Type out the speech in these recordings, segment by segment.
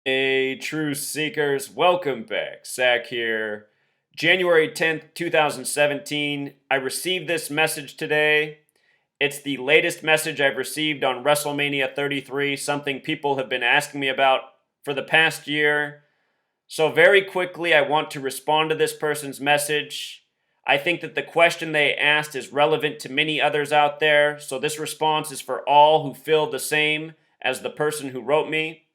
Hey, True Seekers, welcome back. Zach here. January 10th, 2017. I received this message today. It's the latest message I've received on WrestleMania 33, something people have been asking me about for the past year. So, very quickly, I want to respond to this person's message. I think that the question they asked is relevant to many others out there, so this response is for all who feel the same as the person who wrote me,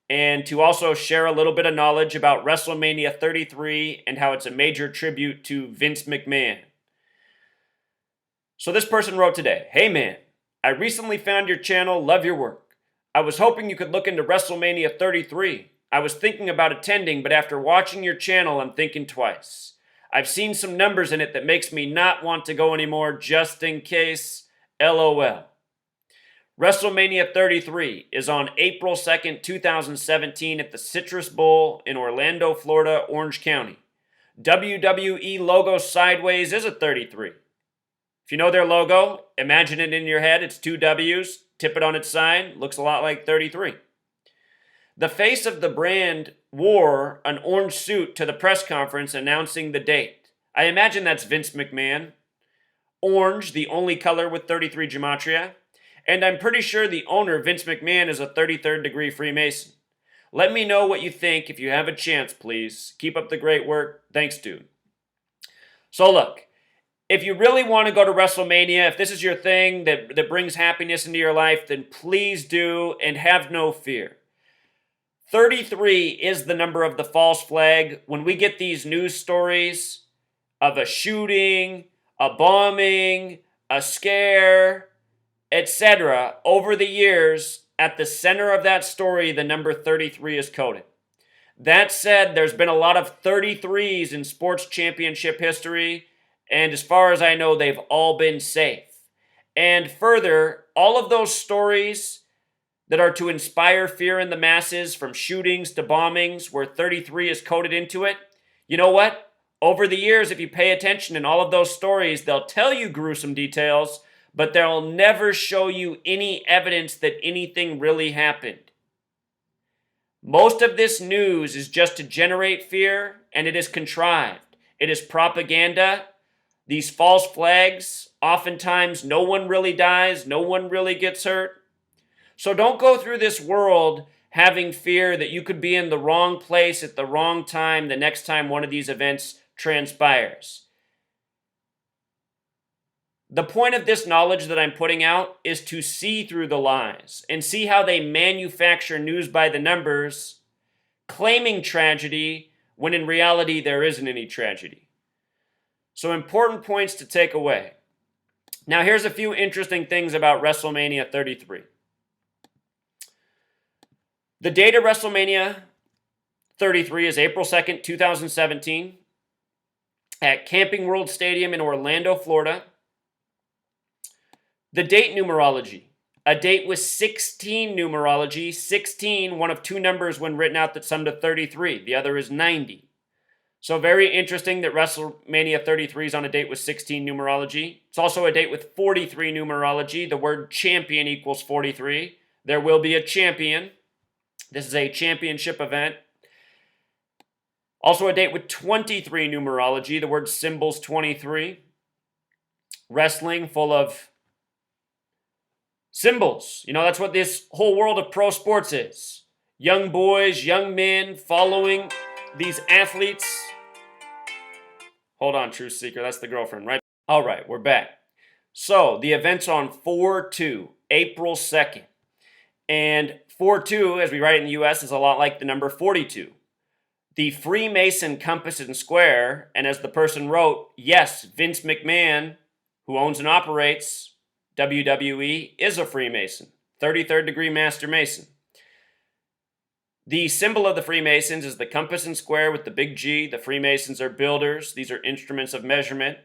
and to also share a little bit of knowledge about WrestleMania 33 and how it's a major tribute to Vince McMahon. So this person wrote today, "Hey man, I recently found your channel, love your work. I was hoping you could look into WrestleMania 33. I was thinking about attending, but after watching your channel, I'm thinking twice. I've seen some numbers in it that makes me not want to go anymore just in case. LOL. WrestleMania 33 is on April 2nd, 2017 at the Citrus Bowl in Orlando, Florida, Orange County. WWE logo sideways is a 33. If you know their logo, imagine it in your head. It's two W's, tip it on its side, looks a lot like 33. The face of the brand wore an orange suit to the press conference announcing the date. I imagine that's Vince McMahon. Orange, the only color with 33 gematria. And I'm pretty sure the owner, Vince McMahon, is a 33rd degree Freemason. Let me know what you think if you have a chance, please. Keep up the great work. Thanks, dude." So look, if you really want to go to WrestleMania, if this is your thing that brings happiness into your life, then please do and have no fear. 33 is the number of the false flag. When we get these news stories of a shooting, a bombing, a scare, etc., over the years, at the center of that story, the number 33 is coded. That said, there's been a lot of 33s in sports championship history, and as far as I know, they've all been safe. And further, all of those stories that are to inspire fear in the masses, from shootings to bombings, where 33 is coded into it, you know what? Over the years, if you pay attention in all of those stories, they'll tell you gruesome details, but they'll never show you any evidence that anything really happened. Most of this news is just to generate fear, and it is contrived. It is propaganda. These false flags, oftentimes no one really dies, no one really gets hurt. So don't go through this world having fear that you could be in the wrong place at the wrong time the next time one of these events transpires. The point of this knowledge that I'm putting out is to see through the lies and see how they manufacture news by the numbers, claiming tragedy when in reality there isn't any tragedy. So important points to take away. Now here's a few interesting things about WrestleMania 33. The date of WrestleMania 33 is April 2nd, 2017 at Camping World Stadium in Orlando, Florida. The date numerology. A date with 16 numerology. 16, one of two numbers when written out that sum to 33. The other is 90. So very interesting that WrestleMania 33 is on a date with 16 numerology. It's also a date with 43 numerology. The word champion equals 43. There will be a champion. This is a championship event. Also a date with 23 numerology. The word symbol's 23. Wrestling full of symbols. You know, that's what this whole world of pro sports is. Young boys, young men following these athletes. Hold on, Truth Seeker. That's the girlfriend, right? All right, we're back. So, the event's on 4/2, April 2nd. And 4/2, as we write it in the U.S., is a lot like the number 42. The Freemason compass and square, and as the person wrote, yes, Vince McMahon, who owns and operates WWE, is a Freemason, 33rd degree Master Mason. The symbol of the Freemasons is the compass and square with the big G. The Freemasons are builders. These are instruments of measurement.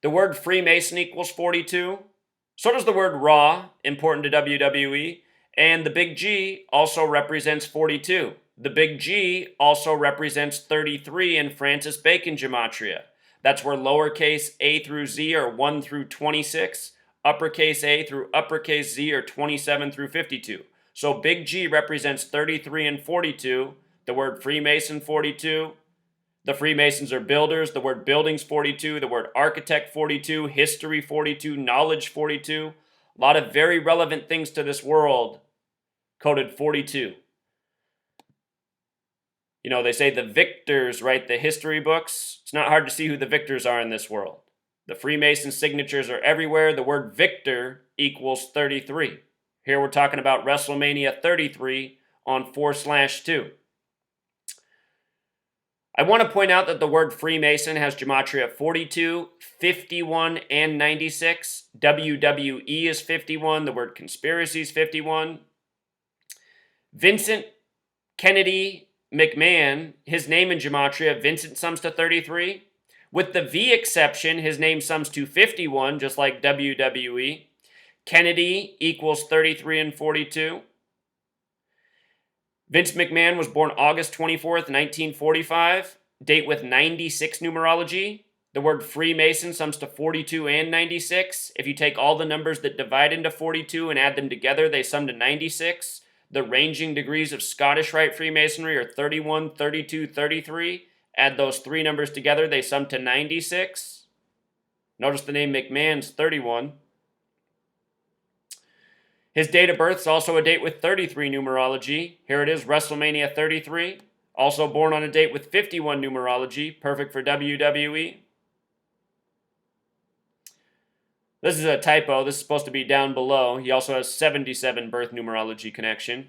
The word Freemason equals 42. So does the word Raw, important to WWE. And the big G also represents 42. The big G also represents 33 in Francis Bacon gematria. That's where lowercase a through z are 1 through 26, uppercase a through uppercase z are 27 through 52. So big G represents 33 and 42. The word Freemason, 42. The Freemasons are builders. The word buildings, 42. The word architect, 42. History, 42. Knowledge, 42. A lot of very relevant things to this world coded 42. You know, they say the victors write the history books. It's not hard to see who the victors are in this world. The Freemason signatures are everywhere. The word victor equals 33. Here we're talking about WrestleMania 33 on 4/2. I want to point out that the word Freemason has gematria 42, 51, and 96. WWE is 51. The word conspiracy is 51. Vincent Kennedy McMahon, his name in gematria, Vincent sums to 33. With the V exception, his name sums to 51, just like WWE. Kennedy equals 33 and 42. Vince McMahon was born August 24th, 1945. Date with 96 numerology. The word Freemason sums to 42 and 96. If you take all the numbers that divide into 42 and add them together, they sum to 96. The ranging degrees of Scottish Rite Freemasonry are 31, 32, 33. Add those three numbers together, they sum to 96. Notice the name McMahon's 31. His date of birth is also a date with 33 numerology. Here it is, WrestleMania 33. Also born on a date with 51 numerology, perfect for WWE. This is a typo. This is supposed to be down below. He also has 77 birth numerology connection.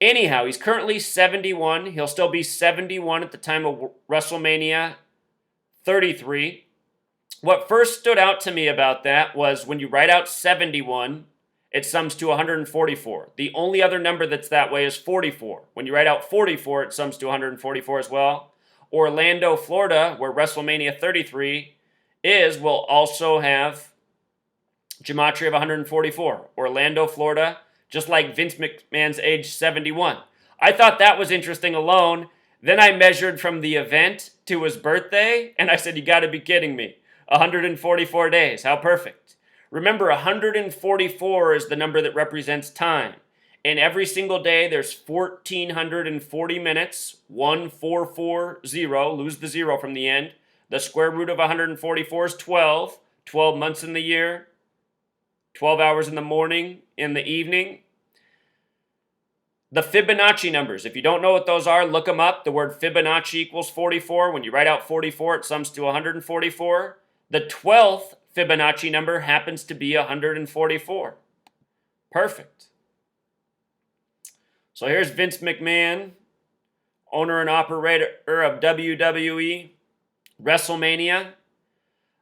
Anyhow, he's currently 71. He'll still be 71 at the time of WrestleMania 33. What first stood out to me about that was when you write out 71, it sums to 144. The only other number that's that way is 44. When you write out 44, it sums to 144 as well. Orlando, Florida, where WrestleMania 33 is, will also have gematria of 144. Orlando, Florida, just like Vince McMahon's age 71. I thought that was interesting alone. Then I measured from the event to his birthday, and I said, you got to be kidding me. 144 days. How perfect. Remember, 144 is the number that represents time. And every single day, there's 1,440 minutes. 1440. Lose the zero from the end. The square root of 144 is 12. 12 months in the year. 12 hours in the morning, in the evening. The Fibonacci numbers. If you don't know what those are, look them up. The word Fibonacci equals 44. When you write out 44, it sums to 144. The 12th Fibonacci number happens to be 144. Perfect. So here's Vince McMahon, owner and operator of WWE, WrestleMania.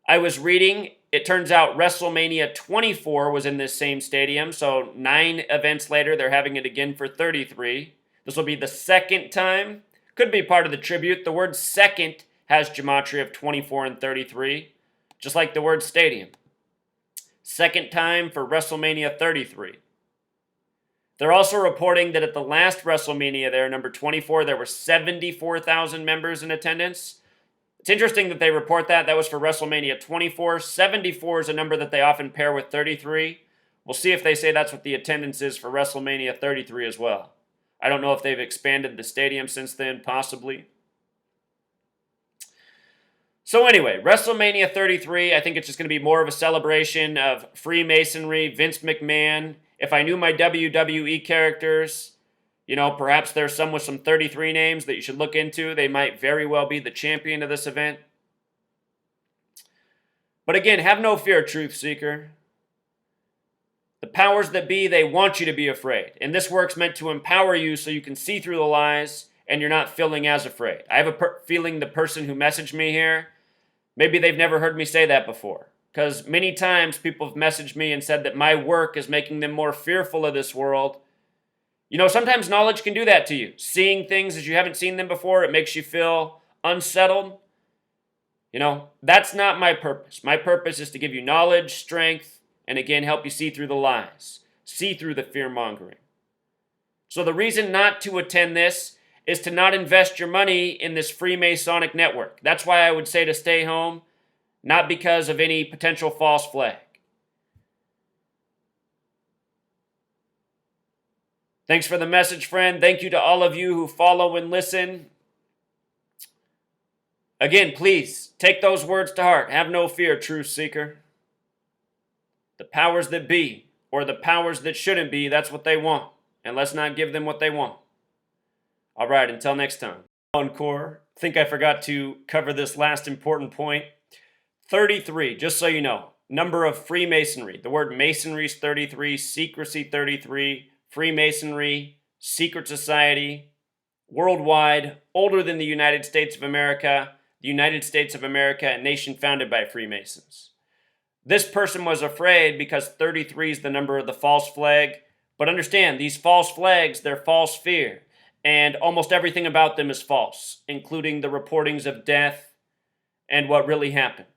I was reading, it turns out WrestleMania 24 was in this same stadium, so 9 events later, they're having it again for 33. This will be the second time. Could be part of the tribute. The word second has gematria of 24 and 33. Just like the word stadium. Second time for WrestleMania 33. They're also reporting that at the last WrestleMania there, number 24, there were 74,000 members in attendance. It's interesting that they report that. That was for WrestleMania 24. 74 is a number that they often pair with 33. We'll see if they say that's what the attendance is for WrestleMania 33 as well. I don't know if they've expanded the stadium since then, possibly. So anyway, WrestleMania 33, I think it's just going to be more of a celebration of Freemasonry, Vince McMahon. If I knew my WWE characters, you know, perhaps there's some with some 33 names that you should look into. They might very well be the champion of this event. But again, have no fear, Truth Seeker. The powers that be, they want you to be afraid. And this work's meant to empower you so you can see through the lies and you're not feeling as afraid. I have a feeling the person who messaged me here, maybe they've never heard me say that before. Because many times people have messaged me and said that my work is making them more fearful of this world. You know, sometimes knowledge can do that to you. Seeing things as you haven't seen them before, it makes you feel unsettled. You know, that's not my purpose. My purpose is to give you knowledge, strength, and again, help you see through the lies. See through the fear-mongering. So the reason not to attend this is to not invest your money in this Freemasonic network. That's why I would say to stay home, not because of any potential false flag. Thanks for the message, friend. Thank you to all of you who follow and listen. Again, please take those words to heart. Have no fear, truth seeker. The powers that be, or the powers that shouldn't be, that's what they want. And let's not give them what they want. All right, until next time. Encore. Think I forgot to cover this last important point. 33, just so you know, number of Freemasonry. The word masonry is 33, secrecy 33, Freemasonry, secret society, worldwide, older than the United States of America, the United States of America, a nation founded by Freemasons. This person was afraid because 33 is the number of the false flag. But understand, these false flags, they're false fear. And almost everything about them is false, including the reportings of death and what really happened.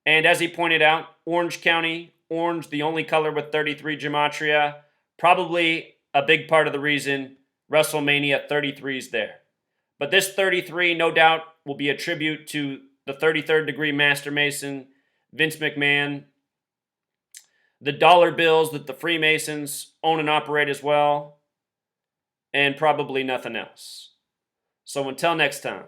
And as he pointed out, Orange County, orange, the only color with 33 gematria, probably a big part of the reason WrestleMania 33 is there. But this 33, no doubt, will be a tribute to the 33rd degree Master Mason, Vince McMahon, the dollar bills that the Freemasons own and operate as well, and probably nothing else. So until next time.